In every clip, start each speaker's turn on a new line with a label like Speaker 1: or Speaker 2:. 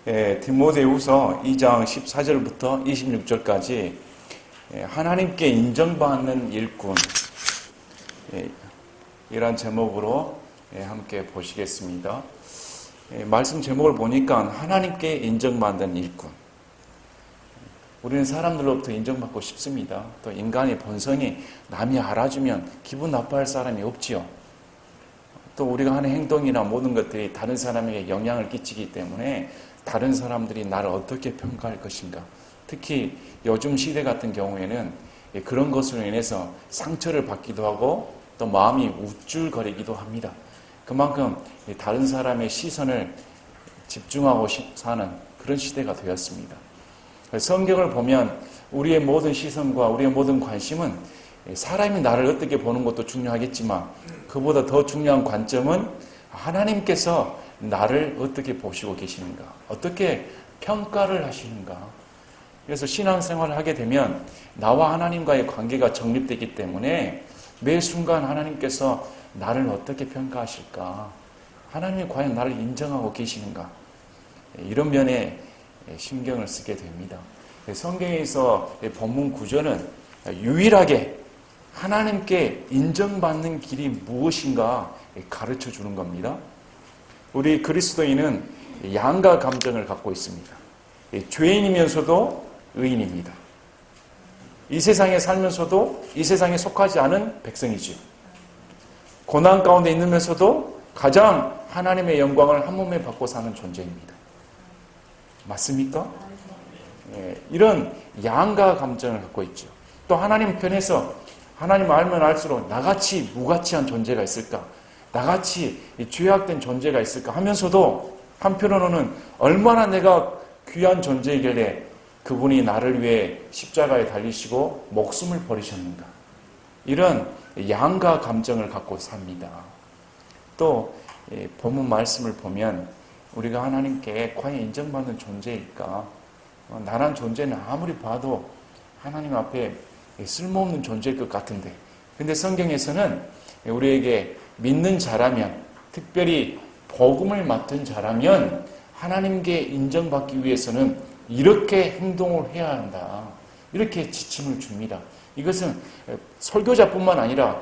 Speaker 1: 디모데후서 2장 14절부터 26절까지 하나님께 인정받는 일꾼, 이란 제목으로 함께 보시겠습니다. 말씀 제목을 보니까 하나님께 인정받는 일꾼. 우리는 사람들로부터 인정받고 싶습니다. 또 인간의 본성이 남이 알아주면 기분 나빠할 사람이 없지요. 또 우리가 하는 행동이나 모든 것들이 다른 사람에게 영향을 끼치기 때문에 다른 사람들이 나를 어떻게 평가할 것인가. 특히 요즘 시대 같은 경우에는 그런 것으로 인해서 상처를 받기도 하고 또 마음이 우쭐거리기도 합니다. 그만큼 다른 사람의 시선을 집중하고 사는 그런 시대가 되었습니다. 성경을 보면 우리의 모든 시선과 우리의 모든 관심은 사람이 나를 어떻게 보는 것도 중요하겠지만 그보다 더 중요한 관점은 하나님께서 나를 어떻게 보시고 계시는가, 어떻게 평가를 하시는가. 그래서 신앙생활을 하게 되면 나와 하나님과의 관계가 정립되기 때문에 매 순간 하나님께서 나를 어떻게 평가하실까, 하나님이 과연 나를 인정하고 계시는가, 이런 면에 신경을 쓰게 됩니다. 성경에서 본문 구절은 유일하게 하나님께 인정받는 길이 무엇인가 가르쳐 주는 겁니다. 우리 그리스도인은 양가 감정을 갖고 있습니다. 죄인이면서도 의인입니다. 이 세상에 살면서도 이 세상에 속하지 않은 백성이죠. 고난 가운데 있으면서도 가장 하나님의 영광을 한 몸에 받고 사는 존재입니다. 맞습니까? 이런 양가 감정을 갖고 있죠. 또 하나님 편에서 하나님 알면 알수록 나같이 무가치한 존재가 있을까, 나같이 죄악된 존재가 있을까 하면서도 한편으로는 얼마나 내가 귀한 존재이길래 그분이 나를 위해 십자가에 달리시고 목숨을 버리셨는가, 이런 양가 감정을 갖고 삽니다. 또 본문 말씀을 보면 우리가 하나님께 과연 인정받는 존재일까, 나란 존재는 아무리 봐도 하나님 앞에 쓸모없는 존재일 것 같은데, 근데 성경에서는 우리에게 믿는 자라면, 특별히 복음을 맡은 자라면 하나님께 인정받기 위해서는 이렇게 행동을 해야 한다, 이렇게 지침을 줍니다. 이것은 설교자뿐만 아니라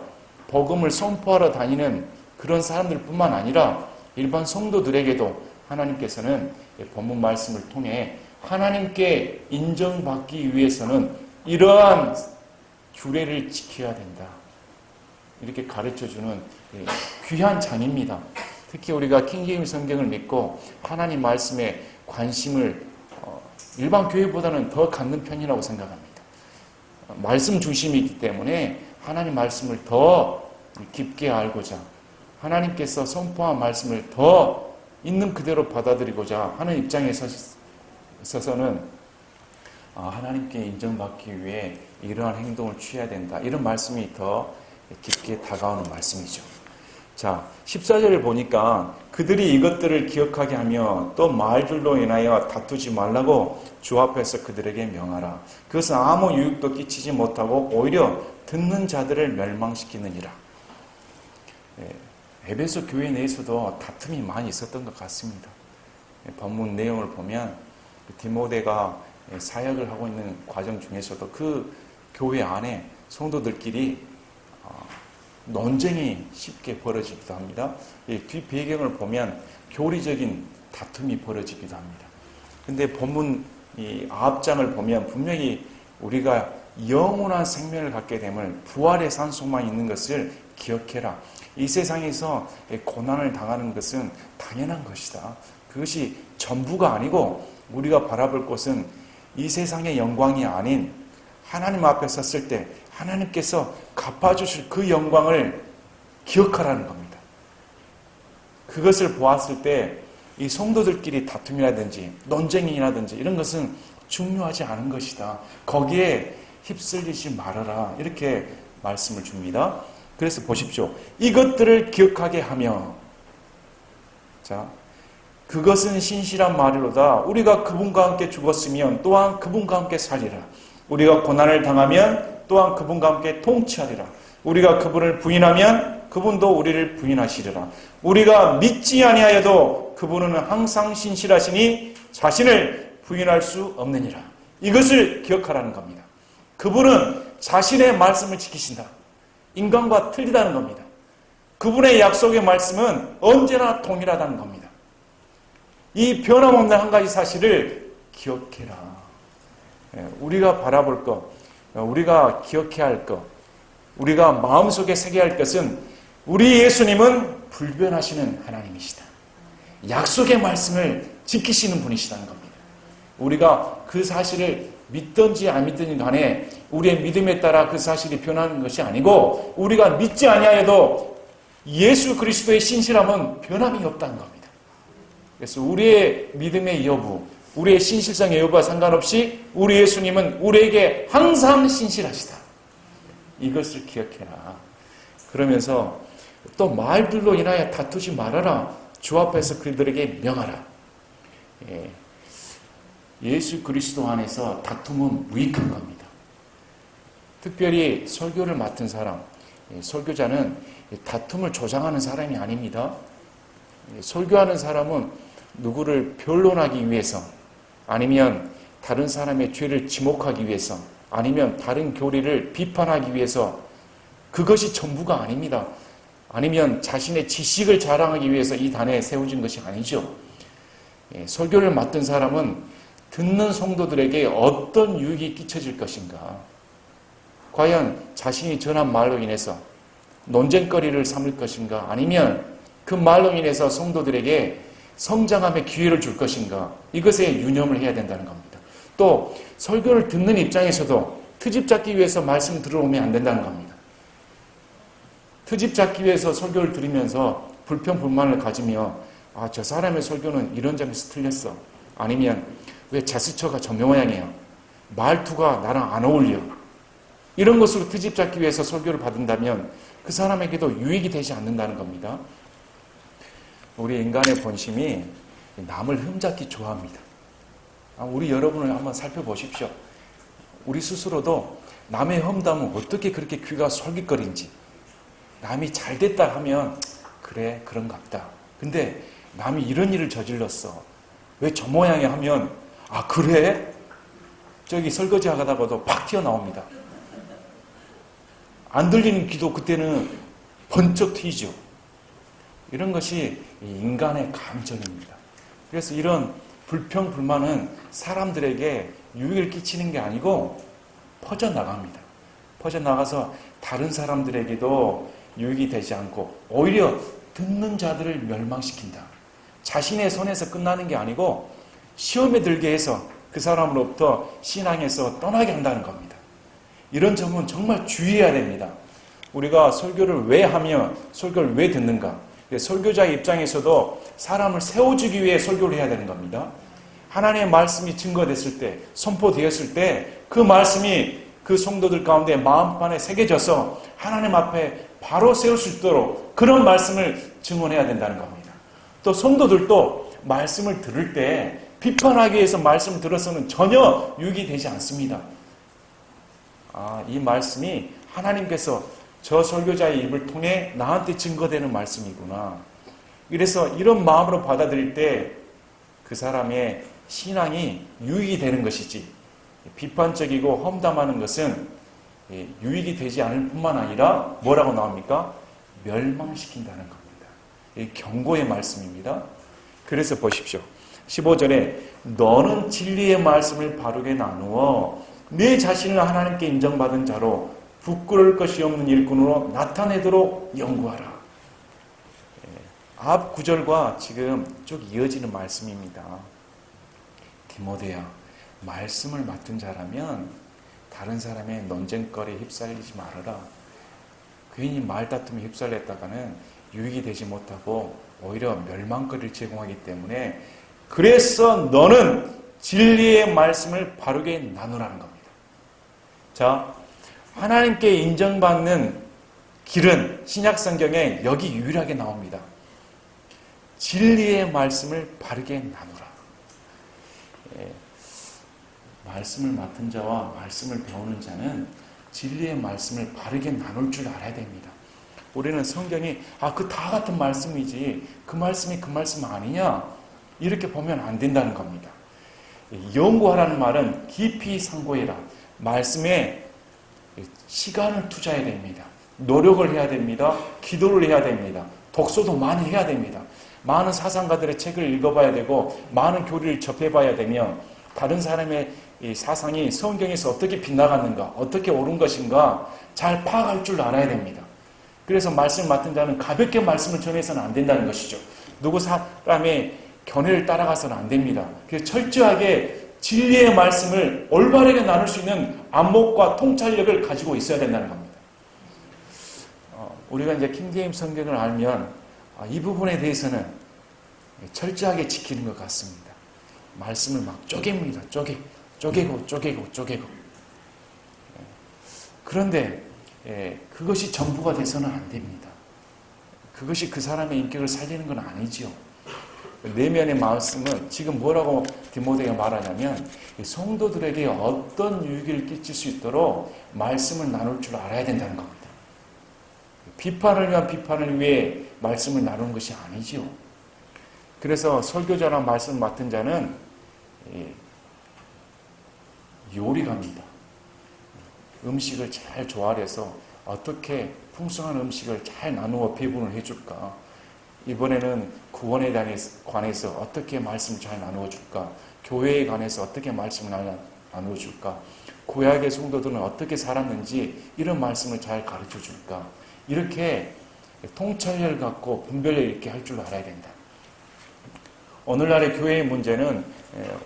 Speaker 1: 복음을 선포하러 다니는 그런 사람들뿐만 아니라 일반 성도들에게도 하나님께서는 본문 말씀을 통해 하나님께 인정받기 위해서는 이러한 규례를 지켜야 된다, 이렇게 가르쳐주는 귀한 장입니다. 특히 우리가 킹제임스 성경을 믿고 하나님 말씀에 관심을 일반 교회보다는 더 갖는 편이라고 생각합니다. 말씀 중심이기 때문에 하나님 말씀을 더 깊게 알고자, 하나님께서 선포한 말씀을 더 있는 그대로 받아들이고자 하는 입장에 있어서는 하나님께 인정받기 위해 이러한 행동을 취해야 된다, 이런 말씀이 더 깊게 다가오는 말씀이죠. 자, 14절을 보니까 그들이 이것들을 기억하게 하며 또 말들로 인하여 다투지 말라고 주 앞에서 그들에게 명하라. 그것은 아무 유익도 끼치지 못하고 오히려 듣는 자들을 멸망시키느니라. 에베소 교회 내에서도 다툼이 많이 있었던 것 같습니다. 본문 내용을 보면 디모데가 사역을 하고 있는 과정 중에서도 그 교회 안에 성도들끼리 논쟁이 쉽게 벌어지기도 합니다. 뒷 배경을 보면 교리적인 다툼이 벌어지기도 합니다. 근데 본문 이 앞장을 보면 분명히 우리가 영원한 생명을 갖게 됨을, 부활의 산소만 있는 것을 기억해라. 이 세상에서 고난을 당하는 것은 당연한 것이다. 그것이 전부가 아니고 우리가 바라볼 것은 이 세상의 영광이 아닌 하나님 앞에 섰을 때 하나님께서 갚아주실 그 영광을 기억하라는 겁니다. 그것을 보았을 때 이 성도들끼리 다툼이라든지 논쟁이라든지 이런 것은 중요하지 않은 것이다. 거기에 휩쓸리지 말아라, 이렇게 말씀을 줍니다. 그래서 보십시오. 이것들을 기억하게 하며, 자, 그것은 신실한 말이로다. 우리가 그분과 함께 죽었으면 또한 그분과 함께 살리라. 우리가 고난을 당하면 또한 그분과 함께 통치하리라. 우리가 그분을 부인하면 그분도 우리를 부인하시리라. 우리가 믿지 아니하여도 그분은 항상 신실하시니 자신을 부인할 수 없느니라. 이것을 기억하라는 겁니다. 그분은 자신의 말씀을 지키신다. 인간과 틀리다는 겁니다. 그분의 약속의 말씀은 언제나 동일하다는 겁니다. 이 변함없는 한 가지 사실을 기억해라. 우리가 바라볼 것, 우리가 기억해야 할 것, 우리가 마음속에 새겨야 할 것은 우리 예수님은 불변하시는 하나님이시다. 약속의 말씀을 지키시는 분이시다는 겁니다. 우리가 그 사실을 믿든지 안 믿든지 간에 우리의 믿음에 따라 그 사실이 변하는 것이 아니고 우리가 믿지 아니하여도 예수 그리스도의 신실함은 변함이 없다는 겁니다. 그래서 우리의 믿음의 여부, 우리의 신실성의 여부와 상관없이 우리 예수님은 우리에게 항상 신실하시다. 이것을 기억해라. 그러면서 또 말들로 인하여 다투지 말아라. 주 앞에서 그들에게 명하라. 예수 그리스도 안에서 다툼은 무익한 겁니다. 특별히 설교를 맡은 사람, 설교자는 다툼을 조장하는 사람이 아닙니다. 설교하는 사람은 누구를 변론하기 위해서, 아니면 다른 사람의 죄를 지목하기 위해서, 아니면 다른 교리를 비판하기 위해서, 그것이 전부가 아닙니다. 아니면 자신의 지식을 자랑하기 위해서 이 단에 세워진 것이 아니죠. 설교를 맡은 사람은 듣는 성도들에게 어떤 유익이 끼쳐질 것인가, 과연 자신이 전한 말로 인해서 논쟁거리를 삼을 것인가, 아니면 그 말로 인해서 성도들에게 성장함의 기회를 줄 것인가, 이것에 유념을 해야 된다는 겁니다. 또 설교를 듣는 입장에서도 트집 잡기 위해서 말씀 들어오면 안 된다는 겁니다. 트집 잡기 위해서 설교를 들으면서 불평불만을 가지며 저 사람의 설교는 이런 점에서 틀렸어, 아니면 왜 자스처가 저 모양이야, 말투가 나랑 안 어울려, 이런 것으로 트집 잡기 위해서 설교를 받는다면 그 사람에게도 유익이 되지 않는다는 겁니다. 우리 인간의 본심이 남을 흠잡기 좋아합니다. 우리 여러분을 한번 살펴보십시오. 우리 스스로도 남의 험담은 어떻게 그렇게 귀가 솔깃거린지, 남이 잘 됐다 하면 그래 그런가 보다. 근데 남이 이런 일을 저질렀어, 왜 저 모양이야 하면 그래? 저기 설거지 하다가도 팍 튀어나옵니다. 안 들리는 귀도 그때는 번쩍 트이죠. 이런 것이 인간의 감정입니다. 그래서 이런 불평, 불만은 사람들에게 유익을 끼치는 게 아니고 퍼져나갑니다. 퍼져나가서 다른 사람들에게도 유익이 되지 않고 오히려 듣는 자들을 멸망시킨다. 자신의 손에서 끝나는 게 아니고 시험에 들게 해서 그 사람으로부터 신앙에서 떠나게 한다는 겁니다. 이런 점은 정말 주의해야 됩니다. 우리가 설교를 왜 하며 설교를 왜 듣는가? 설교자의 입장에서도 사람을 세워주기 위해 설교를 해야 되는 겁니다. 하나님의 말씀이 증거됐을 때, 선포되었을 때 그 말씀이 그 성도들 가운데 마음판에 새겨져서 하나님 앞에 바로 세울 수 있도록 그런 말씀을 증언해야 된다는 겁니다. 또 성도들도 말씀을 들을 때 비판하기 위해서 말씀을 들어서는 전혀 유익이 되지 않습니다. 이 말씀이 하나님께서 저 설교자의 입을 통해 나한테 증거되는 말씀이구나. 그래서 이런 마음으로 받아들일 때 그 사람의 신앙이 유익이 되는 것이지, 비판적이고 험담하는 것은 유익이 되지 않을 뿐만 아니라 뭐라고 나옵니까? 멸망시킨다는 겁니다. 이 경고의 말씀입니다. 그래서 보십시오. 15절에 너는 진리의 말씀을 바르게 나누어 내 자신을 하나님께 인정받은 자로 부끄러울 것이 없는 일꾼으로 나타내도록 연구하라. 앞 구절과 지금 쭉 이어지는 말씀입니다. 디모데야, 말씀을 맡은 자라면 다른 사람의 논쟁거리에 휩쓸리지 말아라. 괜히 말다툼에 휩쓸렸다가는 유익이 되지 못하고 오히려 멸망거리를 제공하기 때문에, 그래서 너는 진리의 말씀을 바르게 나누라는 겁니다. 자, 하나님께 인정받는 길은 신약성경에 여기 유일하게 나옵니다. 진리의 말씀을 바르게 나누라. 말씀을 맡은 자와 말씀을 배우는 자는 진리의 말씀을 바르게 나눌 줄 알아야 됩니다. 우리는 성경이 그 다 같은 말씀이지 그 말씀이 그 말씀 아니냐, 이렇게 보면 안 된다는 겁니다. 연구하라는 말은 깊이 상고해라. 말씀에 시간을 투자해야 됩니다. 노력을 해야 됩니다. 기도를 해야 됩니다. 독서도 많이 해야 됩니다. 많은 사상가들의 책을 읽어봐야 되고 많은 교리를 접해봐야 되며 다른 사람의 이 사상이 성경에서 어떻게 빗나갔는가, 어떻게 옳은 것인가 잘 파악할 줄 알아야 됩니다. 그래서 말씀 맡은 자는 가볍게 말씀을 전해서는 안 된다는 것이죠. 누구 사람의 견해를 따라가서는 안 됩니다. 그래서 철저하게 진리의 말씀을 올바르게 나눌 수 있는 안목과 통찰력을 가지고 있어야 된다는 겁니다. 우리가 이제 킹제임스 성경을 알면 이 부분에 대해서는 철저하게 지키는 것 같습니다. 말씀을 막 쪼갭니다. 쪼개고. 그런데 그것이 전부가 돼서는 안 됩니다. 그것이 그 사람의 인격을 살리는 건 아니지요. 내면의 말씀은 지금 뭐라고 디모데가 말하냐면 성도들에게 어떤 유익을 끼칠 수 있도록 말씀을 나눌 줄 알아야 된다는 겁니다. 비판을 위한 비판을 위해 말씀을 나누는 것이 아니지요. 그래서 설교자나 말씀 맡은 자는 요리가입니다. 음식을 잘 조화해서 어떻게 풍성한 음식을 잘 나누어 배분을 해줄까? 이번에는 구원에 관해서 어떻게 말씀을 잘 나누어 줄까? 교회에 관해서 어떻게 말씀을 나누어 줄까? 구약의 성도들은 어떻게 살았는지 이런 말씀을 잘 가르쳐 줄까? 이렇게 통찰력을 갖고 분별력 있게 할 줄 알아야 된다. 오늘날의 교회의 문제는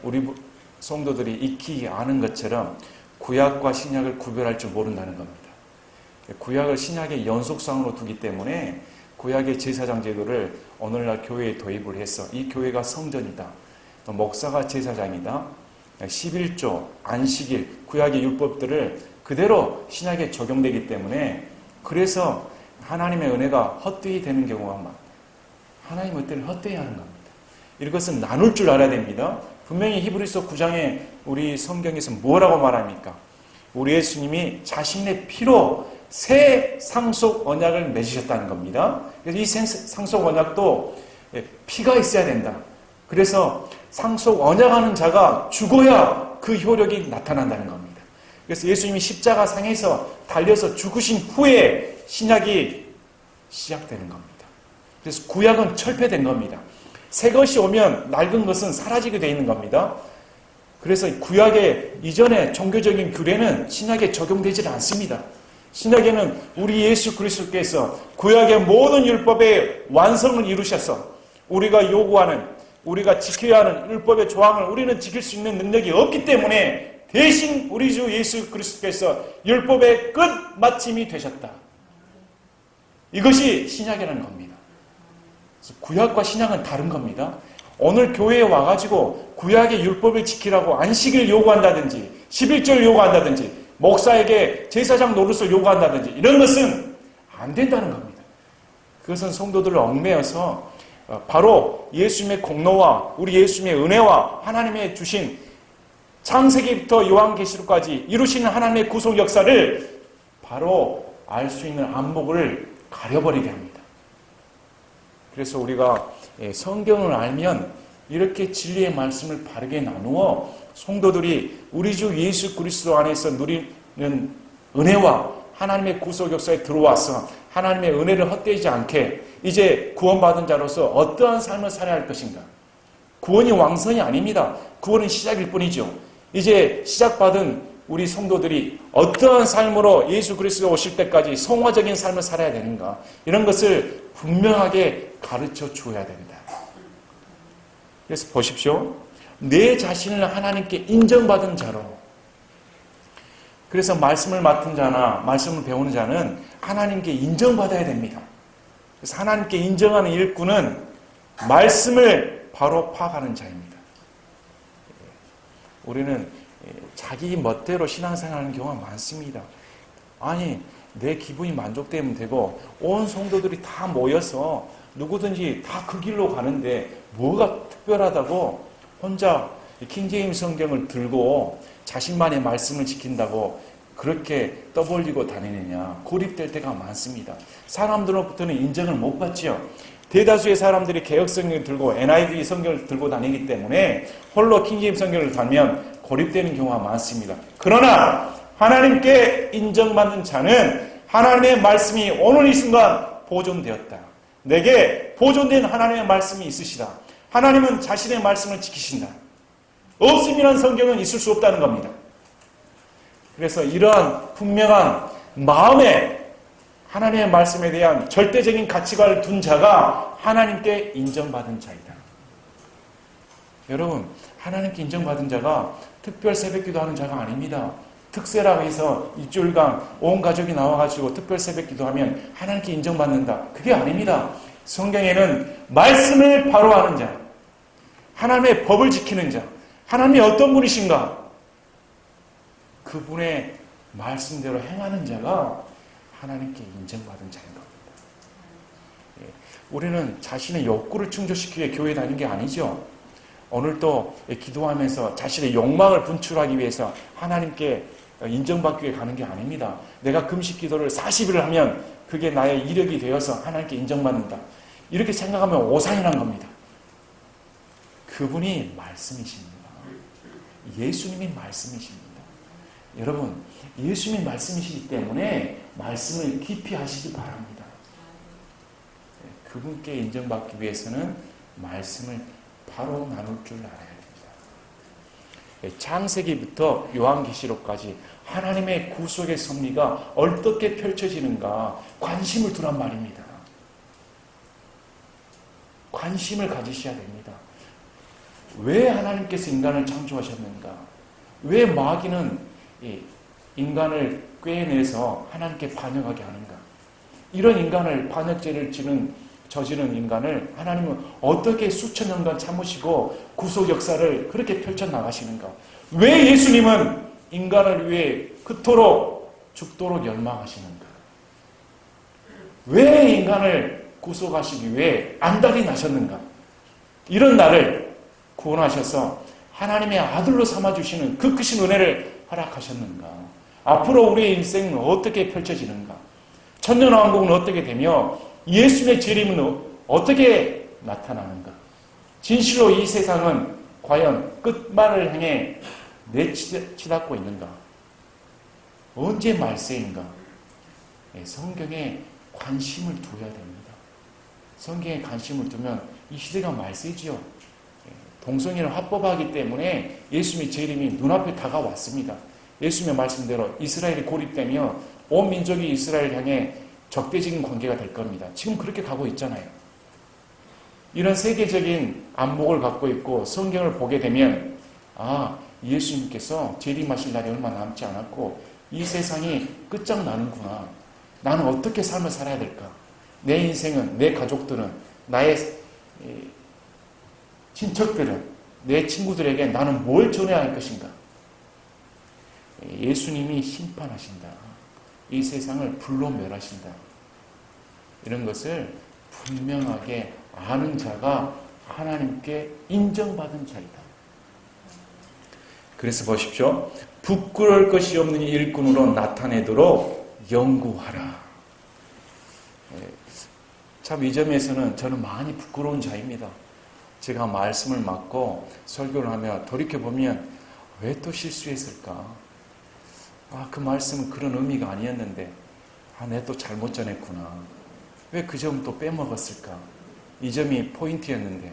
Speaker 1: 우리 성도들이 익히 아는 것처럼 구약과 신약을 구별할 줄 모른다는 겁니다. 구약을 신약의 연속상으로 두기 때문에 구약의 제사장 제도를 오늘날 교회에 도입을 해서 이 교회가 성전이다. 또 목사가 제사장이다. 11조, 안식일, 구약의 율법들을 그대로 신약에 적용되기 때문에 그래서 하나님의 은혜가 헛되이 되는 경우가 많아요. 하나님의 은혜를 헛되이 하는 겁니다. 이것은 나눌 줄 알아야 됩니다. 분명히 히브리서 9장에 우리 성경에서 뭐라고 말합니까? 우리 예수님이 자신의 피로 새 상속 언약을 맺으셨다는 겁니다. 그래서 이 상속 언약도 피가 있어야 된다. 그래서 상속 언약하는 자가 죽어야 그 효력이 나타난다는 겁니다. 그래서 예수님이 십자가 상에서 달려서 죽으신 후에 신약이 시작되는 겁니다. 그래서 구약은 철폐된 겁니다. 새 것이 오면 낡은 것은 사라지게 되어 있는 겁니다. 그래서 구약의 이전의 종교적인 규례는 신약에 적용되지 않습니다. 신약에는 우리 예수 그리스도께서 구약의 모든 율법의 완성을 이루셔서 우리가 요구하는, 우리가 지켜야 하는 율법의 조항을 우리는 지킬 수 있는 능력이 없기 때문에 대신 우리 주 예수 그리스도께서 율법의 끝마침이 되셨다. 이것이 신약이라는 겁니다. 그래서 구약과 신약은 다른 겁니다. 오늘 교회에 와가지고 구약의 율법을 지키라고 안식일 요구한다든지 11절 요구한다든지 목사에게 제사장 노릇을 요구한다든지 이런 것은 안 된다는 겁니다. 그것은 성도들을 얽매여서 바로 예수님의 공로와 우리 예수님의 은혜와 하나님의 주신 창세기부터 요한계시록까지 이루시는 하나님의 구속 역사를 바로 알 수 있는 안목을 가려버리게 합니다. 그래서 우리가 성경을 알면 이렇게 진리의 말씀을 바르게 나누어 성도들이 우리 주 예수 그리스도 안에서 누리는 은혜와 하나님의 구속 역사에 들어와서 하나님의 은혜를 헛되지 않게 이제 구원받은 자로서 어떠한 삶을 살아야 할 것인가. 구원이 왕성이 아닙니다. 구원은 시작일 뿐이죠. 이제 시작받은 우리 성도들이 어떠한 삶으로 예수 그리스도가 오실 때까지 성화적인 삶을 살아야 되는가. 이런 것을 분명하게 가르쳐 주어야 된다. 그래서 보십시오. 내 자신을 하나님께 인정받은 자로. 그래서 말씀을 맡은 자나 말씀을 배우는 자는 하나님께 인정받아야 됩니다. 그래서 하나님께 인정하는 일꾼은 말씀을 바로 파악하는 자입니다. 우리는 자기 멋대로 신앙생활하는 경우가 많습니다. 아니, 내 기분이 만족되면 되고 온 성도들이 다 모여서 누구든지 다 그 길로 가는데 뭐가 특별하다고 혼자 킹제임스 성경을 들고 자신만의 말씀을 지킨다고 그렇게 떠벌리고 다니느냐. 고립될 때가 많습니다. 사람들로부터는 인정을 못 받지요. 대다수의 사람들이 개혁 성경을 들고 NIV 성경을 들고 다니기 때문에 홀로 킹제임스 성경을 달면 고립되는 경우가 많습니다. 그러나 하나님께 인정받는 자는 하나님의 말씀이 오늘 이 순간 보존되었다. 내게 보존된 하나님의 말씀이 있으시다. 하나님은 자신의 말씀을 지키신다. 없음이란 성경은 있을 수 없다는 겁니다. 그래서 이러한 분명한 마음에 하나님의 말씀에 대한 절대적인 가치관을 둔 자가 하나님께 인정받은 자이다. 여러분, 하나님께 인정받은 자가 특별 새벽기도 하는 자가 아닙니다. 특세라고 해서 일주일간 온 가족이 나와가지고 특별 새벽기도 하면 하나님께 인정받는다. 그게 아닙니다. 성경에는 말씀을 바로 하는 자, 하나님의 법을 지키는 자, 하나님이 어떤 분이신가? 그분의 말씀대로 행하는 자가 하나님께 인정받은 자인 겁니다. 우리는 자신의 욕구를 충족시키기 위해 교회 다니는 게 아니죠. 오늘도 기도하면서 자신의 욕망을 분출하기 위해서 하나님께 인정받기 위해 가는 게 아닙니다. 내가 금식 기도를 40일을 하면 그게 나의 이력이 되어서 하나님께 인정받는다. 이렇게 생각하면 오산이란 겁니다. 그분이 말씀이십니다. 예수님이 말씀이십니다. 여러분, 예수님이 말씀이시기 때문에 말씀을 깊이 하시기 바랍니다. 그분께 인정받기 위해서는 말씀을 바로 나눌 줄 알아야 됩니다. 창세기부터 요한계시록까지 하나님의 구속의 섭리가 어떻게 펼쳐지는가 관심을 두란 말입니다. 관심을 가지셔야 됩니다. 왜 하나님께서 인간을 창조하셨는가? 왜 마귀는 인간을 꿰내서 하나님께 반역하게 하는가? 이런 인간을 반역죄를 저지른 인간을 하나님은 어떻게 수천 년간 참으시고 구속 역사를 그렇게 펼쳐나가시는가? 왜 예수님은 인간을 위해 그토록 죽도록 열망하시는가? 왜 인간을 구속하시기 위해 안달이 나셨는가? 이런 나를 구원하셔서 하나님의 아들로 삼아주시는 그 크신 은혜를 허락하셨는가? 앞으로 우리의 인생은 어떻게 펼쳐지는가? 천년왕국은 어떻게 되며 예수님의 재림은 어떻게 나타나는가? 진실로 이 세상은 과연 끝말을 향해 내치닫고 있는가? 언제 말세인가? 성경에 관심을 두어야 됩니다. 성경에 관심을 두면 이 시대가 말세지요. 동성애를 합법화하기 때문에 예수님의 재림이 눈앞에 다가왔습니다. 예수님의 말씀대로 이스라엘이 고립되며 온 민족이 이스라엘 향해 적대적인 관계가 될 겁니다. 지금 그렇게 가고 있잖아요. 이런 세계적인 안목을 갖고 있고 성경을 보게 되면 예수님께서 재림하실 날이 얼마 남지 않았고 이 세상이 끝장나는구나. 나는 어떻게 삶을 살아야 될까? 내 인생은, 내 가족들은, 나의 친척들은, 내 친구들에게 나는 뭘 전해야 할 것인가? 예수님이 심판하신다. 이 세상을 불로 멸하신다. 이런 것을 분명하게 아는 자가 하나님께 인정받은 자이다. 그래서 보십시오. 부끄러울 것이 없는 일꾼으로 나타내도록 연구하라. 참 이 점에서는 저는 많이 부끄러운 자입니다. 제가 말씀을 맡고 설교를 하며 돌이켜보면 왜 또 실수했을까? 그 말씀은 그런 의미가 아니었는데 내가 또 잘못 전했구나. 왜 그 점 또 빼먹었을까? 이 점이 포인트였는데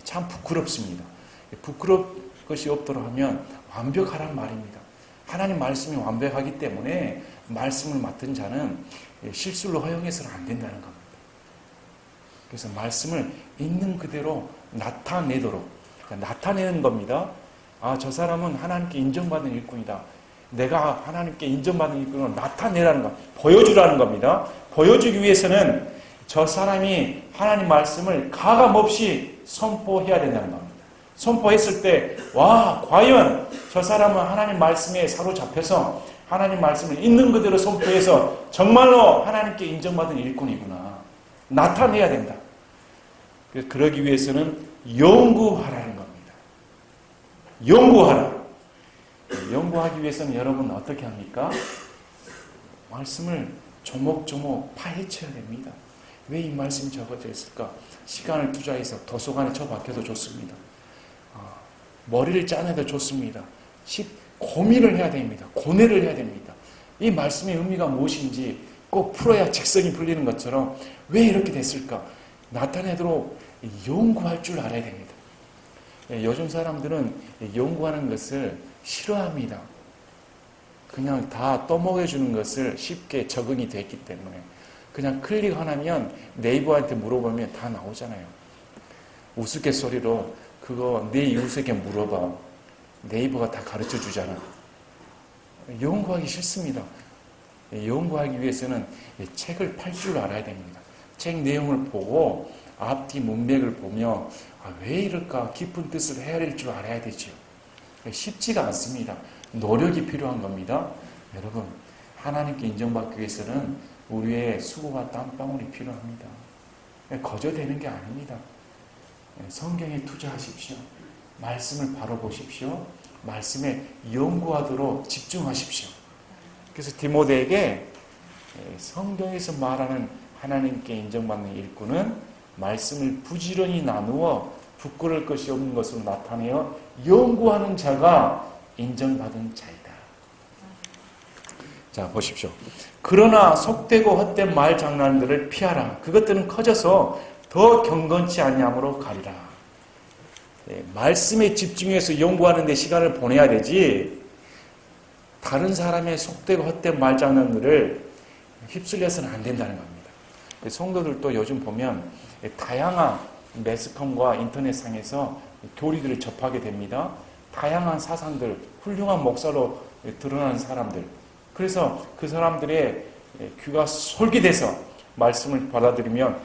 Speaker 1: 참 부끄럽습니다. 부끄러울 것이 없도록 하면 완벽하란 말입니다. 하나님 말씀이 완벽하기 때문에 말씀을 맡은 자는 실수를 허용해서는 안 된다는 겁니다. 그래서 말씀을 있는 그대로 나타내도록, 나타내는 겁니다. 저 사람은 하나님께 인정받는 일꾼이다. 내가 하나님께 인정받는 일꾼을 나타내라는 것, 보여주라는 겁니다. 보여주기 위해서는 저 사람이 하나님 말씀을 가감없이 선포해야 된다는 겁니다. 선포했을 때 과연 저 사람은 하나님 말씀에 사로잡혀서 하나님 말씀을 있는 그대로 선포해서 정말로 하나님께 인정받은 일꾼이구나. 나타내야 된다. 그러기 위해서는 연구하라는 겁니다. 연구하라. 연구하기 위해서는 여러분 어떻게 합니까? 말씀을 조목조목 파헤쳐야 됩니다. 왜 이 말씀이 적어져 있을까? 시간을 투자해서 도서관에 처박혀도 좋습니다. 머리를 짜내도 좋습니다. 고민을 해야 됩니다. 고뇌를 해야 됩니다. 이 말씀의 의미가 무엇인지 꼭 풀어야 직성이 풀리는 것처럼 왜 이렇게 됐을까? 나타내도록 연구할 줄 알아야 됩니다. 요즘 사람들은 연구하는 것을 싫어합니다. 그냥 다 떠먹여주는 것을 쉽게 적응이 됐기 때문에 그냥 클릭 하나면 네이버한테 물어보면 다 나오잖아요. 우스갯소리로 그거 내 이웃에게 물어봐. 네이버가 다 가르쳐 주잖아. 연구하기 싫습니다. 연구하기 위해서는 책을 팔 줄 알아야 됩니다. 책 내용을 보고 앞뒤 문맥을 보며 왜 이럴까 깊은 뜻을 헤아릴 줄 알아야 되죠. 쉽지가 않습니다. 노력이 필요한 겁니다. 여러분, 하나님께 인정받기 위해서는 우리의 수고와 땀방울이 필요합니다. 거저되는 게 아닙니다. 성경에 투자하십시오. 말씀을 바로 보십시오. 말씀에 연구하도록 집중하십시오. 그래서 디모데에게 성경에서 말하는 하나님께 인정받는 일꾼은 말씀을 부지런히 나누어 부끄러울 것이 없는 것으로 나타내어 연구하는 자가 인정받은 자이다. 자, 보십시오. 그러나 속되고 헛된 말 장난들을 피하라. 그것들은 커져서 더 경건치 아니함으로 가리라. 말씀에 집중해서 연구하는 데 시간을 보내야 되지 다른 사람의 속되고 헛된 말 장난들을 휩쓸려서는 안 된다는 겁니다. 성도들도 요즘 보면 다양한 매스컴과 인터넷상에서 교리들을 접하게 됩니다. 다양한 사상들, 훌륭한 목사로 드러나는 사람들. 그래서 그 사람들의 귀가 솔깃해서 말씀을 받아들이면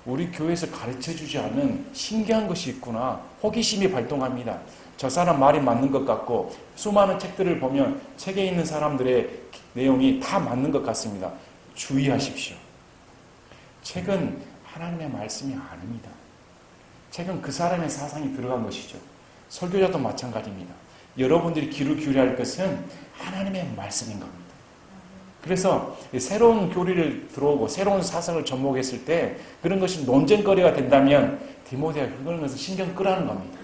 Speaker 1: 우리 교회에서 가르쳐주지 않은 신기한 것이 있구나. 호기심이 발동합니다. 저 사람 말이 맞는 것 같고 수많은 책들을 보면 책에 있는 사람들의 내용이 다 맞는 것 같습니다. 주의하십시오. 책은 하나님의 말씀이 아닙니다. 책은 그 사람의 사상이 들어간 것이죠. 설교자도 마찬가지입니다. 여러분들이 귀를 기울여야 할 것은 하나님의 말씀인 겁니다. 그래서 새로운 교리를 들어오고 새로운 사상을 접목했을 때 그런 것이 논쟁거리가 된다면 디모데가 그런 것을 신경 끄라는 겁니다.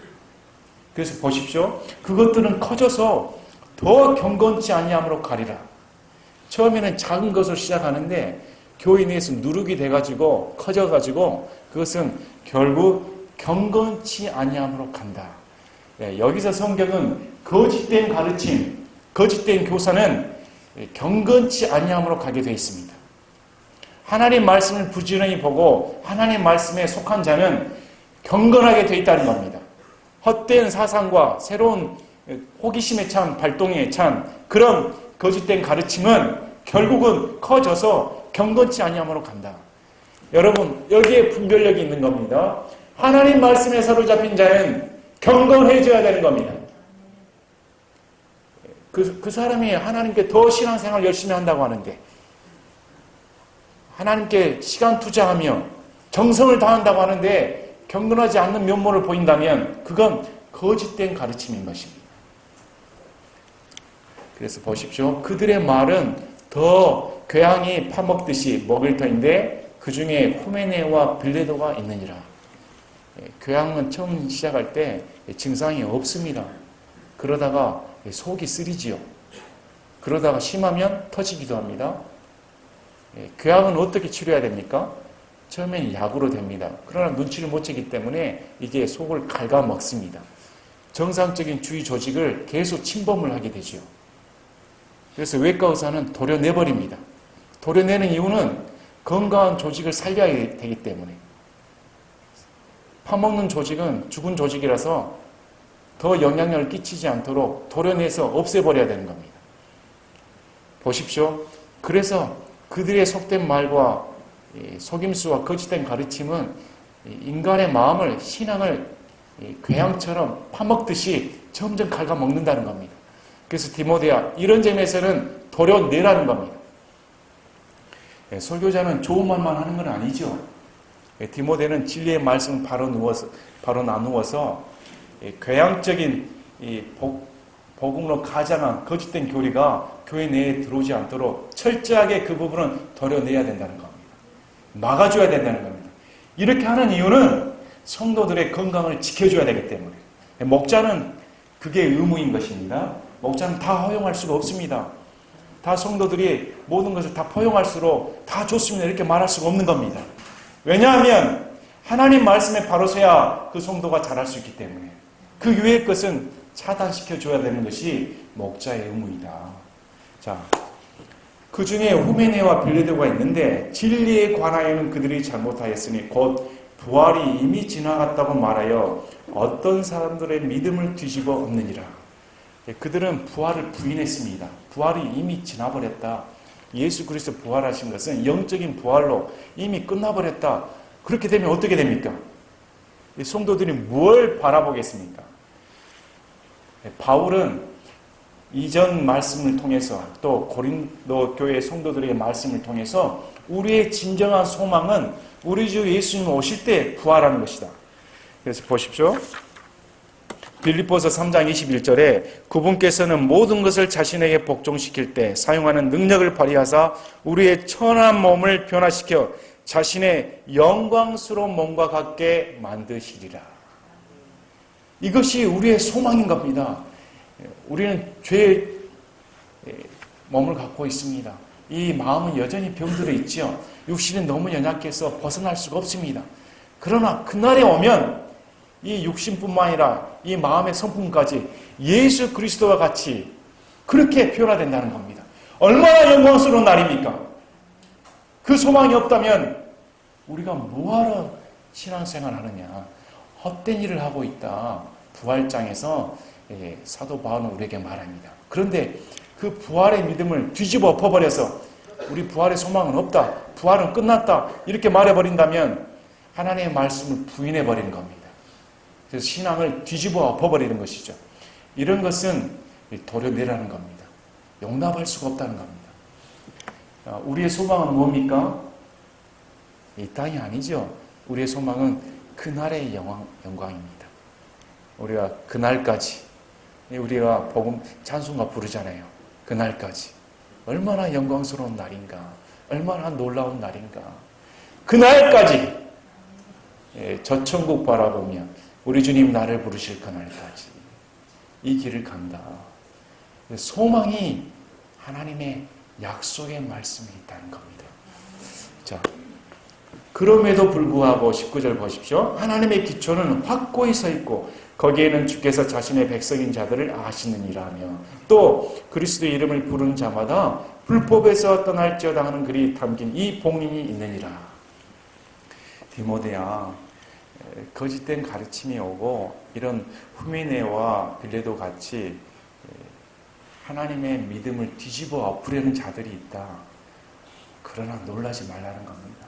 Speaker 1: 그래서 보십시오. 그것들은 커져서 더 경건치 아니함으로 가리라. 처음에는 작은 것으로 시작하는데 교회 내에서 누룩이 돼가지고 커져가지고 그것은 결국 경건치 아니함으로 간다. 여기서 성경은 거짓된 가르침, 거짓된 교사는 경건치 아니함으로 가게 되어 있습니다. 하나님 말씀을 부지런히 보고 하나님 말씀에 속한 자는 경건하게 되어 있다는 겁니다. 헛된 사상과 새로운 호기심에 찬 발동에 찬 그런 거짓된 가르침은 결국은 커져서 경건치 아니함으로 간다. 여러분, 여기에 분별력이 있는 겁니다. 하나님 말씀에 사로잡힌 자는 경건해져야 되는 겁니다. 그 사람이 하나님께 더 신앙생활 열심히 한다고 하는데 하나님께 시간 투자하며 정성을 다한다고 하는데 경건하지 않는 면모를 보인다면 그건 거짓된 가르침인 것입니다. 그래서 보십시오. 그들의 말은 더 괴양이 파먹듯이 먹을 터인데 그 중에 후메네와 빌레도가 있느니라. 괴양은 처음 시작할 때 증상이 없습니다. 그러다가 속이 쓰리지요. 그러다가 심하면 터지기도 합니다. 괴양은 어떻게 치료해야 됩니까? 처음엔 약으로 됩니다. 그러나 눈치를 못 채기 때문에 이게 속을 갉아먹습니다. 정상적인 주위 조직을 계속 침범을 하게 되죠. 그래서 외과 의사는 도려내버립니다. 도려내는 이유는 건강한 조직을 살려야 되기 때문에. 파먹는 조직은 죽은 조직이라서 더 영향력을 끼치지 않도록 도려내서 없애버려야 되는 겁니다. 보십시오. 그래서 그들의 속된 말과 속임수와 거짓된 가르침은 인간의 마음을, 신앙을 괴양처럼 파먹듯이 점점 갉아먹는다는 겁니다. 그래서 디모데야, 이런 점에서는 도려내라는 겁니다. 설교자는 좋은 말만 하는 건 아니죠. 디모데는 진리의 말씀을 바로 나누어서 괴양적인 복음으로 가장한 거짓된 교리가 교회 내에 들어오지 않도록 철저하게 그 부분은 도려내야 된다는 겁니다. 막아줘야 된다는 겁니다. 이렇게 하는 이유는 성도들의 건강을 지켜줘야 되기 때문에. 목자는 그게 의무인 것입니다. 목자는 다 허용할 수가 없습니다. 다 성도들이 모든 것을 다 포용할수록 다 좋습니다 이렇게 말할 수가 없는 겁니다. 왜냐하면 하나님 말씀에 바로 서야 그 성도가 잘할 수 있기 때문에 그 위의 것은 차단시켜줘야 되는 것이 목자의 의무이다. 자, 그 중에 후메네와 빌레도가 있는데 진리에 관하여는 그들이 잘못하였으니 곧 부활이 이미 지나갔다고 말하여 어떤 사람들의 믿음을 뒤집어 엎느니라. 그들은 부활을 부인했습니다. 부활이 이미 지나버렸다. 예수 그리스도 부활하신 것은 영적인 부활로 이미 끝나버렸다. 그렇게 되면 어떻게 됩니까? 성도들이 뭘 바라보겠습니까? 바울은 이전 말씀을 통해서 또 고린도 교회 성도들의 말씀을 통해서 우리의 진정한 소망은 우리 주 예수님 오실 때 부활하는 것이다. 그래서 보십시오. 빌립보서 3장 21절에 그분께서는 모든 것을 자신에게 복종시킬 때 사용하는 능력을 발휘하사 우리의 천한 몸을 변화시켜 자신의 영광스러운 몸과 같게 만드시리라. 이것이 우리의 소망인 겁니다. 우리는 죄의 몸을 갖고 있습니다. 이 마음은 여전히 병들어 있죠. 육신은 너무 연약해서 벗어날 수가 없습니다. 그러나 그날에 오면 이 육신뿐만 아니라 이 마음의 성품까지 예수 그리스도와 같이 그렇게 변화된다는 겁니다. 얼마나 영광스러운 날입니까? 그 소망이 없다면 우리가 뭐하러 신앙생활 하느냐, 헛된 일을 하고 있다. 부활장에서 사도 바울은 우리에게 말합니다. 그런데 그 부활의 믿음을 뒤집어 엎어버려서 우리 부활의 소망은 없다, 부활은 끝났다 이렇게 말해버린다면 하나님의 말씀을 부인해버리는 겁니다. 그래서 신앙을 뒤집어 엎어버리는 것이죠. 이런 것은 도려내라는 겁니다. 용납할 수가 없다는 겁니다. 우리의 소망은 뭡니까? 이 땅이 아니죠. 우리의 소망은 그날의 영광입니다. 우리가 그날까지, 우리가 복음 찬송가 부르잖아요. 그날까지 얼마나 영광스러운 날인가, 얼마나 놀라운 날인가. 그날까지 저 천국 바라보며 우리 주님 나를 부르실 그날까지 이 길을 간다. 소망이 하나님의 약속의 말씀이 있다는 겁니다. 자, 그럼에도 불구하고 19절 보십시오. 하나님의 기초는 확고히 서 있고 거기에는 주께서 자신의 백성인 자들을 아시느니라며 또 그리스도의 이름을 부르는 자마다 불법에서 떠날지어다 하는 글이 담긴 이 봉인이 있느니라. 디모데야, 거짓된 가르침이 오고 이런 후메네와 빌레도 같이 하나님의 믿음을 뒤집어 엎으려는 자들이 있다. 그러나 놀라지 말라는 겁니다.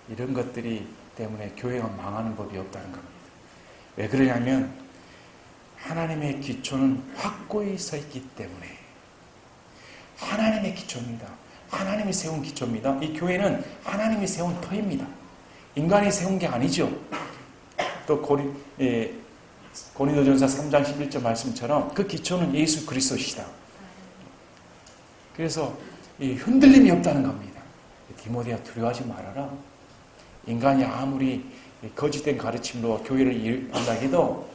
Speaker 1: 이런 것들이 때문에 교회가 망하는 법이 없다는 겁니다. 왜 그러냐면 하나님의 기초는 확고히 서 있기 때문에. 하나님의 기초입니다. 하나님이 세운 기초입니다. 이 교회는 하나님이 세운 터입니다. 인간이 세운 게 아니죠. 또 고린도전서 3장 11절 말씀처럼 그 기초는 예수 그리스도시다. 그래서 흔들림이 없다는 겁니다. 디모데야, 두려워하지 말아라. 인간이 아무리 거짓된 가르침으로 교회를 이룬다 해도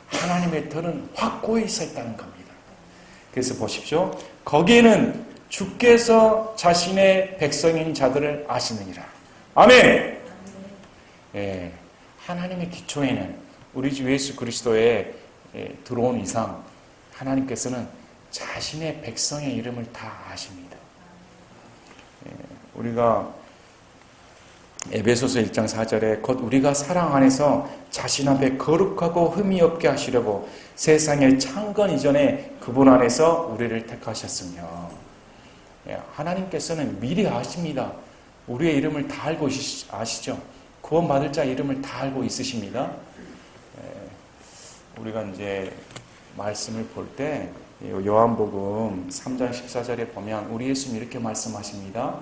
Speaker 1: 하나님의 터는 확고히 서 있다는 겁니다. 그래서 보십시오. 거기에는 주께서 자신의 백성인 자들을 아시느니라. 아멘. 하나님의 기초에는 우리 주 예수 그리스도에 들어온 이상 하나님께서는 자신의 백성의 이름을 다 아십니다. 우리가 에베소서 1장 4절에 곧 우리가 사랑 안에서 자신 앞에 거룩하고 흠이 없게 하시려고 세상의 창건 이전에 그분 안에서 우리를 택하셨으며, 하나님께서는 미리 아십니다. 우리의 이름을 다 알고 아시죠? 구원받을 자 이름을 다 알고 있으십니다. 우리가 이제 말씀을 볼 때 요한복음 3장 14절에 보면 우리 예수님 이렇게 말씀하십니다.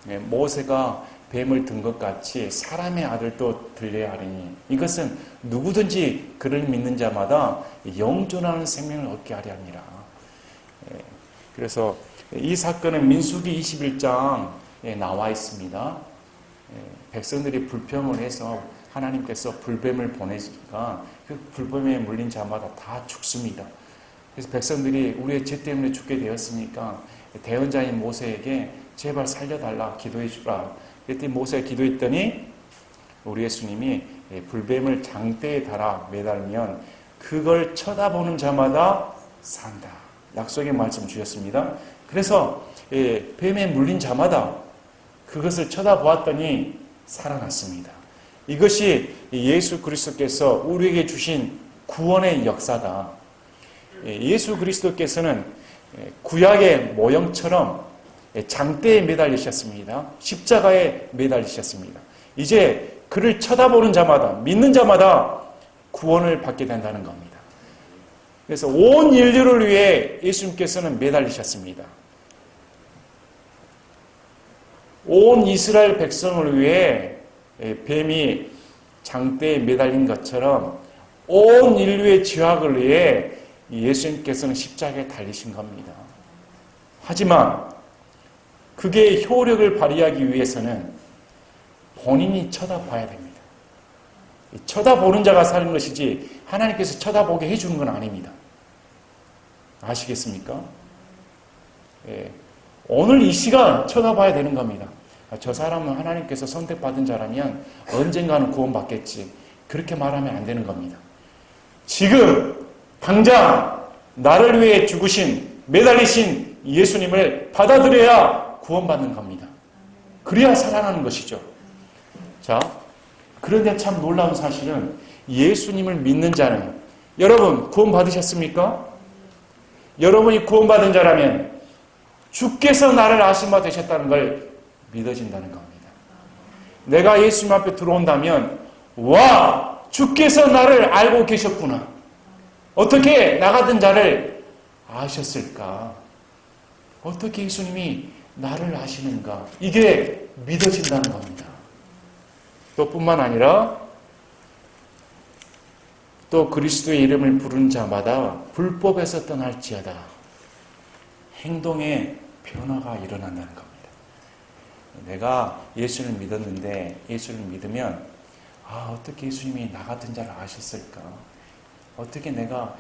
Speaker 1: 모세가 뱀을 든 것 같이 사람의 아들도 들려야 하리니 이것은 누구든지 그를 믿는 자마다 영존하는 생명을 얻게 하려 합니다. 그래서 이 사건은 민수기 21장에 나와 있습니다. 백성들이 불평을 해서 하나님께서 불뱀을 보내니까 그 불뱀에 물린 자마다 다 죽습니다. 그래서 백성들이 우리의 죄 때문에 죽게 되었으니까 대언자인 모세에게 제발 살려달라, 기도해 주라. 그랬더니 모세가 기도했더니 우리 예수님이 불뱀을 장대에 달아 매달면 그걸 쳐다보는 자마다 산다. 약속의 말씀 주셨습니다. 그래서 뱀에 물린 자마다 그것을 쳐다보았더니 살아났습니다. 이것이 예수 그리스도께서 우리에게 주신 구원의 역사다. 예수 그리스도께서는 구약의 모형처럼 장대에 매달리셨습니다. 십자가에 매달리셨습니다. 이제 그를 쳐다보는 자마다, 믿는 자마다 구원을 받게 된다는 겁니다. 그래서 온 인류를 위해 예수님께서는 매달리셨습니다. 온 이스라엘 백성을 위해 뱀이 장대에 매달린 것처럼 온 인류의 죄악을 위해 예수님께서는 십자가에 달리신 겁니다. 하지만 그게 효력을 발휘하기 위해서는 본인이 쳐다봐야 됩니다. 쳐다보는 자가 사는 것이지 하나님께서 쳐다보게 해주는 건 아닙니다. 아시겠습니까? 오늘 이 시간 쳐다봐야 되는 겁니다. 저 사람은 하나님께서 선택받은 자라면 언젠가는 구원받겠지. 그렇게 말하면 안 되는 겁니다. 지금 당장 나를 위해 죽으신, 매달리신 예수님을 받아들여야 구원받는 겁니다. 그래야 살아나는 것이죠. 자, 그런데 참 놀라운 사실은 예수님을 믿는 자는, 여러분 구원 받으셨습니까? 여러분이 구원받은 자라면 주께서 나를 아신 바 되셨다는 걸 믿어진다는 겁니다. 내가 예수님 앞에 들어온다면, 와, 주께서 나를 알고 계셨구나. 어떻게 나 같은 자를 아셨을까? 어떻게 예수님이 나를 아시는가? 이게 믿어진다는 겁니다. 또 뿐만 아니라 또 그리스도의 이름을 부르는 자마다 불법에서 떠날지어다. 행동에 변화가 일어난다는 겁니다. 내가 예수를 믿었는데, 예수를 믿으면 어떻게 예수님이 나 같은 자를 아셨을까? 어떻게 내가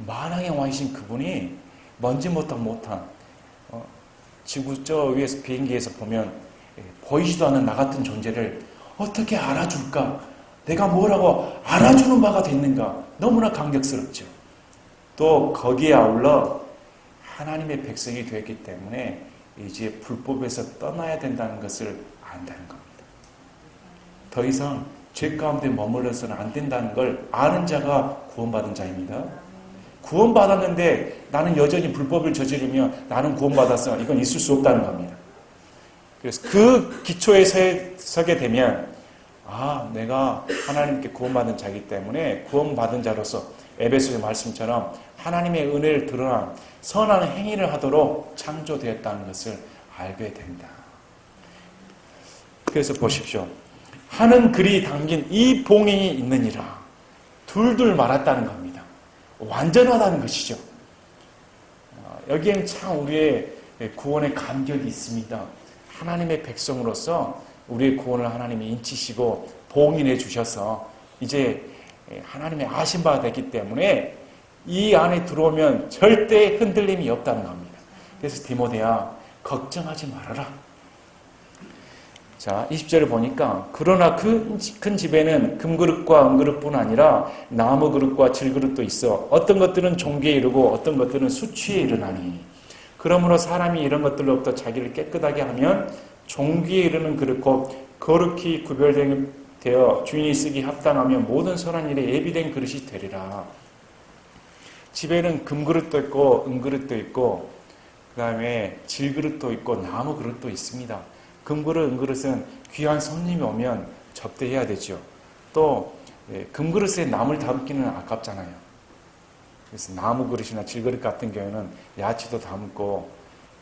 Speaker 1: 만왕의 왕이신 그분이 먼지 못한 지구 저 위에서 비행기에서 보면 보이지도 않는 나 같은 존재를 어떻게 알아줄까? 내가 뭐라고 알아주는 바가 됐는가? 너무나 감격스럽죠. 또 거기에 아울러 하나님의 백성이 되었기 때문에 이제 불법에서 떠나야 된다는 것을 안다는 겁니다. 더 이상 죄 가운데 머물러서는 안 된다는 걸 아는 자가 구원받은 자입니다. 구원받았는데 나는 여전히 불법을 저지르며 나는 구원받았어. 이건 있을 수 없다는 겁니다. 그래서 그 기초에 서게 되면 내가 하나님께 구원받은 자이기 때문에 구원받은 자로서 에베소의 말씀처럼 하나님의 은혜를 드러난 선한 행위를 하도록 창조되었다는 것을 알게 된다. 그래서 보십시오. 하는 글이 담긴 이 봉인이 있느니라. 둘둘 말았다는 겁니다. 완전하다는 것이죠. 여기에는 참 우리의 구원의 감격이 있습니다. 하나님의 백성으로서 우리의 구원을 하나님이 인치시고 봉인해 주셔서 이제 하나님의 아신 바가 됐기 때문에 이 안에 들어오면 절대 흔들림이 없다는 겁니다. 그래서 디모데야, 걱정하지 말아라. 자, 20절을 보니까 그러나 큰 집에는 금그릇과 은그릇뿐 아니라 나무 그릇과 질그릇도 있어 어떤 것들은 종기에 이르고 어떤 것들은 수치에 이르나니 그러므로 사람이 이런 것들로부터 자기를 깨끗하게 하면 종기에 이르는 그릇 곧 거룩히 구별되어 주인이 쓰기 합당하며 모든 선한 일에 예비된 그릇이 되리라. 집에는 금그릇도 있고 은그릇도 있고 그 다음에 질그릇도 있고 나무 그릇도 있습니다. 금그릇, 은그릇은 귀한 손님이 오면 접대해야 되죠. 또 금그릇에 남을 담기는 아깝잖아요. 그래서 나무 그릇이나 질그릇 같은 경우에는 야채도 담고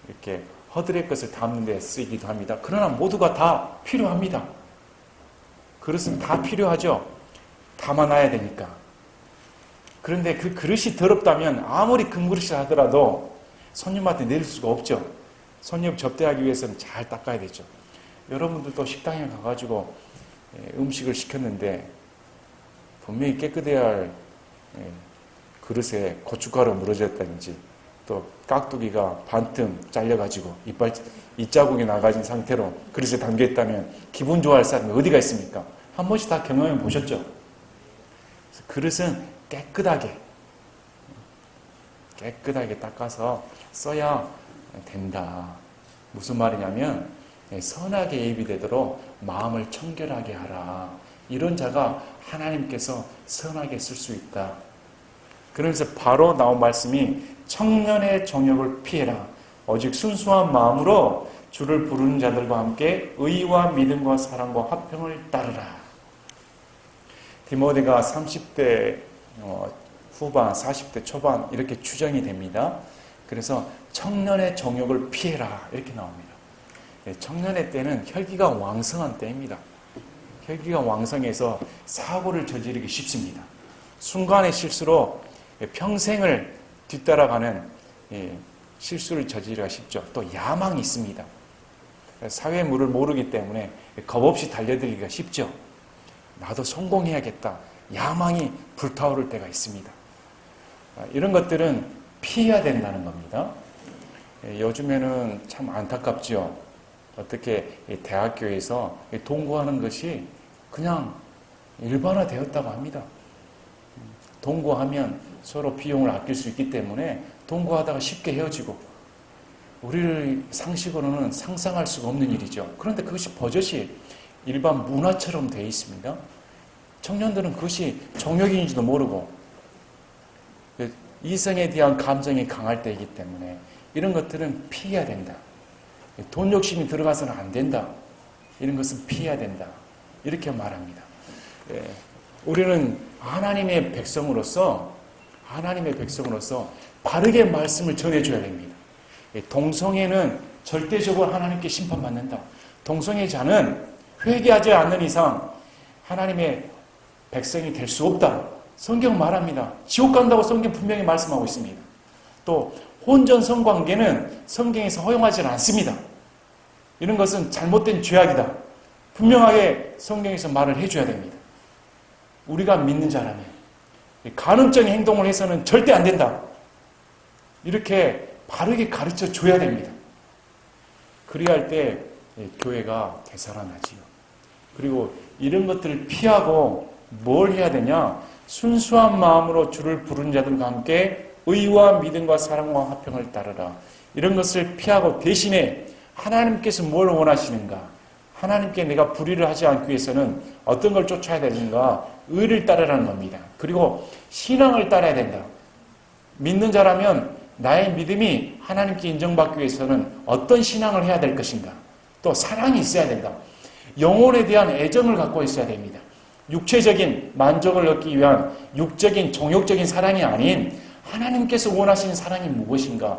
Speaker 1: 이렇게 허드렛 것을 담는 데 쓰이기도 합니다. 그러나 모두가 다 필요합니다. 그릇은 다 필요하죠. 담아놔야 되니까. 그런데 그 그릇이 더럽다면 아무리 금그릇이라 하더라도 손님한테 내릴 수가 없죠. 손님 접대하기 위해서는 잘 닦아야 되죠. 여러분들도 식당에 가가지고 음식을 시켰는데 분명히 깨끗해야 할 그릇에 고춧가루 무너졌다든지 또 깍두기가 반틈 잘려가지고 이자국이 나가진 상태로 그릇에 담겨있다면 기분 좋아할 사람이 어디가 있습니까? 한 번씩 다 경험해 보셨죠? 그릇은 깨끗하게 닦아서 써야 된다. 무슨 말이냐면 선하게 예비되도록 마음을 청결하게 하라. 이런 자가 하나님께서 선하게 쓸 수 있다. 그러면서 바로 나온 말씀이 청년의 정욕을 피해라. 오직 순수한 마음으로 주를 부르는 자들과 함께 의와 믿음과 사랑과 화평을 따르라. 디모데가 30대 후반, 40대 초반 이렇게 추정이 됩니다. 그래서 청년의 정욕을 피해라 이렇게 나옵니다. 청년의 때는 혈기가 왕성한 때입니다. 혈기가 왕성해서 사고를 저지르기 쉽습니다. 순간의 실수로 평생을 뒤따라가는 실수를 저지르기가 쉽죠. 또 야망이 있습니다. 사회의 물을 모르기 때문에 겁없이 달려들기가 쉽죠. 나도 성공해야겠다. 야망이 불타오를 때가 있습니다. 이런 것들은 피해야 된다는 겁니다. 요즘에는 참 안타깝죠. 어떻게 대학교에서 동거하는 것이 그냥 일반화되었다고 합니다. 동거하면 서로 비용을 아낄 수 있기 때문에 동거하다가 쉽게 헤어지고 우리를 상식으로는 상상할 수가 없는 일이죠. 그런데 그것이 버젓이 일반 문화처럼 되어 있습니다. 청년들은 그것이 정욕인지도 모르고 이성에 대한 감정이 강할 때이기 때문에 이런 것들은 피해야 된다. 돈 욕심이 들어가서는 안 된다. 이런 것은 피해야 된다. 이렇게 말합니다. 우리는 하나님의 백성으로서 바르게 말씀을 전해줘야 됩니다. 동성애는 절대적으로 하나님께 심판받는다. 동성애 자는 회개하지 않는 이상 하나님의 백성이 될 수 없다. 성경 말합니다. 지옥 간다고 성경 분명히 말씀하고 있습니다. 또 혼전 성관계는 성경에서 허용하지 않습니다. 이런 것은 잘못된 죄악이다. 분명하게 성경에서 말을 해줘야 됩니다. 우리가 믿는 자라면 간음적인 행동을 해서는 절대 안 된다. 이렇게 바르게 가르쳐 줘야 됩니다. 그리할 때 교회가 되살아나지요. 그리고 이런 것들을 피하고 뭘 해야 되냐? 순수한 마음으로 주를 부르는 자들과 함께 의와 믿음과 사랑과 화평을 따르라. 이런 것을 피하고 대신에 하나님께서 뭘 원하시는가? 하나님께 내가 불의를 하지 않기 위해서는 어떤 걸 쫓아야 되는가? 의를 따르라는 겁니다. 그리고 신앙을 따라야 된다. 믿는 자라면 나의 믿음이 하나님께 인정받기 위해서는 어떤 신앙을 해야 될 것인가? 또 사랑이 있어야 된다. 영혼에 대한 애정을 갖고 있어야 됩니다. 육체적인 만족을 얻기 위한 육적인 정욕적인 사랑이 아닌 하나님께서 원하시는 사랑이 무엇인가?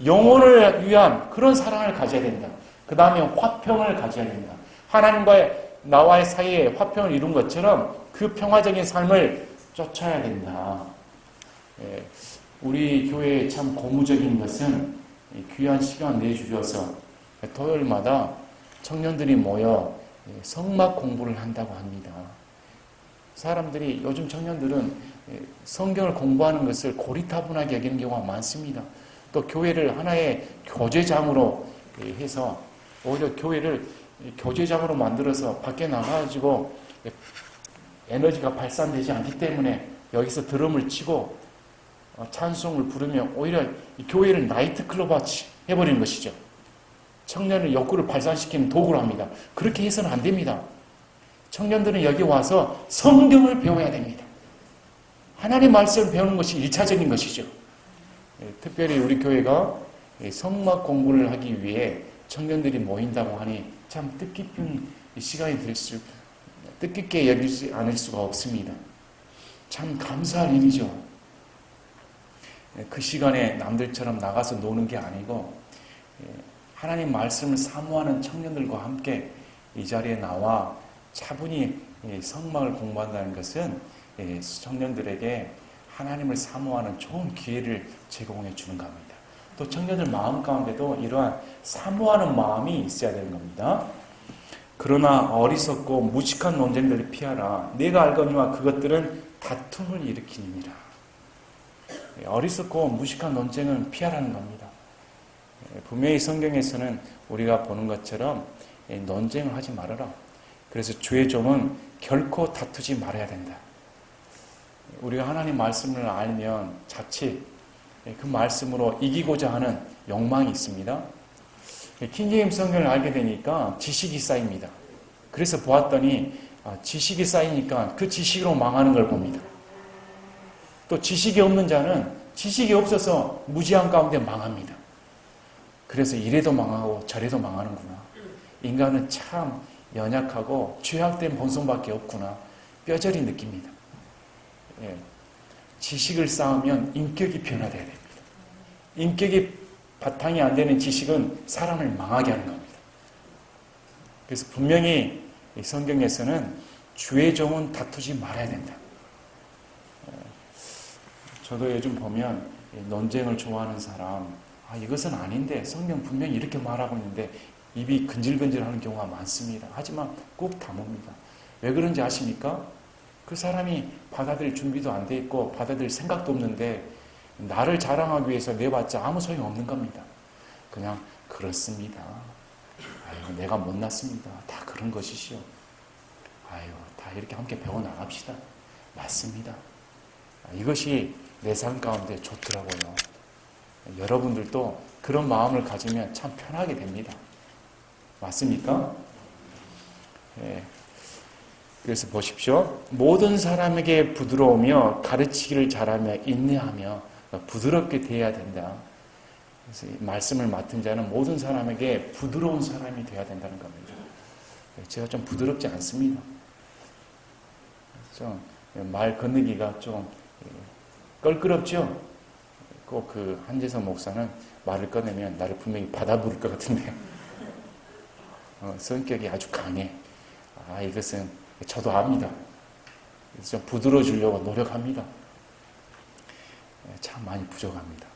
Speaker 1: 영혼을 위한 그런 사랑을 가져야 된다. 그 다음에 화평을 가져야 된다. 하나님과의 나와의 사이에 화평을 이룬 것처럼 그 평화적인 삶을 쫓아야 된다. 우리 교회에 참 고무적인 것은 귀한 시간 내주셔서 토요일마다 청년들이 모여 성막 공부를 한다고 합니다. 사람들이 요즘 청년들은 성경을 공부하는 것을 고리타분하게 여기는 경우가 많습니다. 또 교회를 하나의 교제장으로 해서 오히려 교회를 교제장으로 만들어서 밖에 나가가지고 에너지가 발산되지 않기 때문에 여기서 드럼을 치고 찬송을 부르면 오히려 이 교회를 나이트클럽같이 해버리는 것이죠. 청년의 욕구를 발산시키는 도구로 합니다. 그렇게 해서는 안 됩니다. 청년들은 여기 와서 성경을 배워야 됩니다. 하나님 말씀을 배우는 것이 1차적인 것이죠. 특별히 우리 교회가 성막 공부를 하기 위해 청년들이 모인다고 하니 참 뜻깊은 시간이 뜻깊게 여기지 않을 수가 없습니다. 참 감사할 일이죠. 그 시간에 남들처럼 나가서 노는 게 아니고 하나님 말씀을 사모하는 청년들과 함께 이 자리에 나와 차분히 성막을 공부한다는 것은 청년들에게 하나님을 사모하는 좋은 기회를 제공해 주는 겁니다. 또 청년들 마음 가운데도 이러한 사모하는 마음이 있어야 되는 겁니다. 그러나 어리석고 무식한 논쟁들을 피하라. 내가 알거니와 그것들은 다툼을 일으키느니라. 어리석고 무식한 논쟁은 피하라는 겁니다. 분명히 성경에서는 우리가 보는 것처럼 논쟁을 하지 말아라. 그래서 주의 종은 결코 다투지 말아야 된다. 우리가 하나님 말씀을 알면 자칫 그 말씀으로 이기고자 하는 욕망이 있습니다. 킹제임스 성경을 알게 되니까 지식이 쌓입니다. 그래서 보았더니 지식이 쌓이니까 그 지식으로 망하는 걸 봅니다. 또 지식이 없는 자는 지식이 없어서 무지한 가운데 망합니다. 그래서 이래도 망하고 저래도 망하는구나. 인간은 참 연약하고 죄악된 본성밖에 없구나. 뼈저리 느낍니다. 예. 지식을 쌓으면 인격이 변화되어야 됩니다. 인격이 바탕이 안 되는 지식은 사람을 망하게 하는 겁니다. 그래서 분명히 이 성경에서는 주의 종은 다투지 말아야 된다. 저도 요즘 보면 논쟁을 좋아하는 사람, 이것은 아닌데 성경 분명히 이렇게 말하고 있는데 입이 근질근질하는 경우가 많습니다. 하지만 꼭 담읍니다. 왜 그런지 아십니까? 그 사람이 받아들일 준비도 안 돼 있고 받아들일 생각도 없는데 나를 자랑하기 위해서 내봤자 아무 소용없는 겁니다. 그냥 그렇습니다. 아유, 내가 못났습니다. 다 그런 것이시오. 아유, 다 이렇게 함께 배워나갑시다. 맞습니다. 이것이 내 삶 가운데 좋더라고요. 여러분들도 그런 마음을 가지면 참 편하게 됩니다. 맞습니까? 예. 그래서 보십시오. 모든 사람에게 부드러우며 가르치기를 잘하며 인내하며 부드럽게 대해야 된다. 그래서 말씀을 맡은 자는 모든 사람에게 부드러운 사람이 되어야 된다는 겁니다. 제가 좀 부드럽지 않습니다. 좀 말 건너기가 좀 껄끄럽죠? 꼭 그 한재선 목사는 말을 꺼내면 나를 분명히 받아 부를 것 같은데 성격이 아주 강해. 이것은 저도 압니다. 그래서 좀 부드러워 주려고 노력합니다. 참 많이 부족합니다.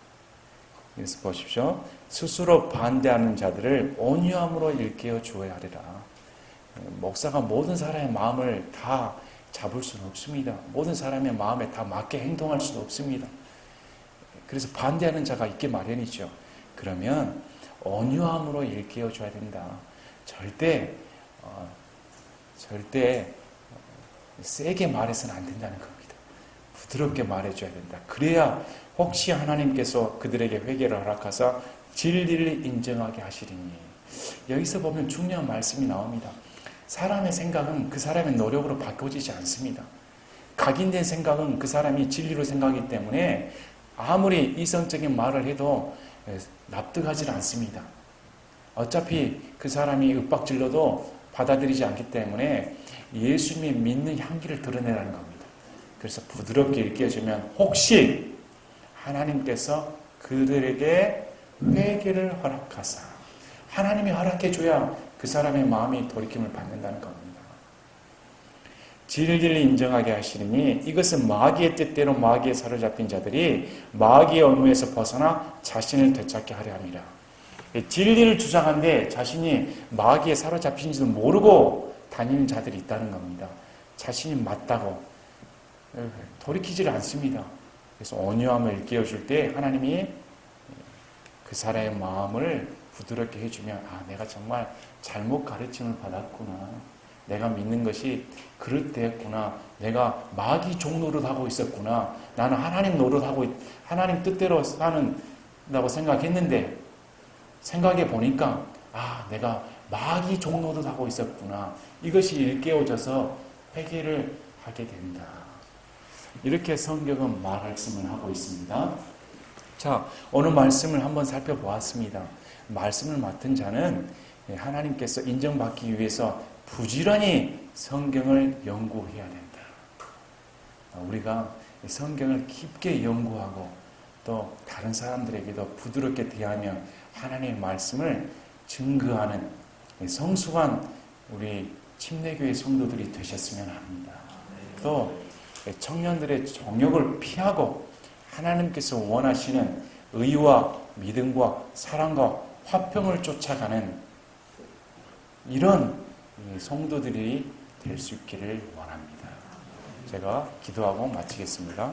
Speaker 1: 그래서 보십시오. 스스로 반대하는 자들을 온유함으로 일깨워 주어야 하리라. 목사가 모든 사람의 마음을 다 잡을 수는 없습니다. 모든 사람의 마음에 다 맞게 행동할 수도 없습니다. 그래서 반대하는 자가 있기 마련이죠. 그러면 온유함으로 일깨워 줘야 된다. 절대 세게 말해서는 안 된다는 겁니다. 부드럽게 말해줘야 된다. 그래야 혹시 하나님께서 그들에게 회개를 허락하사 진리를 인정하게 하시리니. 여기서 보면 중요한 말씀이 나옵니다. 사람의 생각은 그 사람의 노력으로 바꿔지지 않습니다. 각인된 생각은 그 사람이 진리로 생각하기 때문에 아무리 이성적인 말을 해도 납득하지 않습니다. 어차피 그 사람이 윽박질러도 받아들이지 않기 때문에 예수님이 믿는 향기를 드러내라는 겁니다. 그래서 부드럽게 일깨워주면 혹시 하나님께서 그들에게 회개를 허락하사 하나님이 허락해줘야 그 사람의 마음이 돌이킴을 받는다는 겁니다. 진리를 인정하게 하시리니 이것은 마귀의 뜻대로 마귀에 사로잡힌 자들이 마귀의 업무에서 벗어나 자신을 되찾게 하려 함이라. 진리를 주장하는데 자신이 마귀에 사로잡힌지도 모르고 다니는 자들이 있다는 겁니다. 자신이 맞다고 돌이키지를 않습니다. 그래서 온유함을 일깨워줄 때 하나님이 그 사람의 마음을 부드럽게 해주면 내가 정말 잘못 가르침을 받았구나. 내가 믿는 것이 그릇되었구나. 내가 마귀 종노릇하고 있었구나. 나는 하나님 노릇하고 하나님 뜻대로 산다고 생각했는데 생각해 보니까 내가 마귀 종노릇하고 있었구나. 이것이 일깨워져서 회개를 하게 된다. 이렇게 성경은 말씀을 하고 있습니다. 자, 오늘 말씀을 한번 살펴보았습니다. 말씀을 맡은 자는 하나님께서 인정받기 위해서 부지런히 성경을 연구해야 된다. 우리가 성경을 깊게 연구하고 또 다른 사람들에게도 부드럽게 대하며 하나님의 말씀을 증거하는 성숙한 우리 침례교회 성도들이 되셨으면 합니다. 또 청년들의 정욕을 피하고 하나님께서 원하시는 의와 믿음과 사랑과 화평을 쫓아가는 이런 성도들이 될 수 있기를 원합니다. 제가 기도하고 마치겠습니다.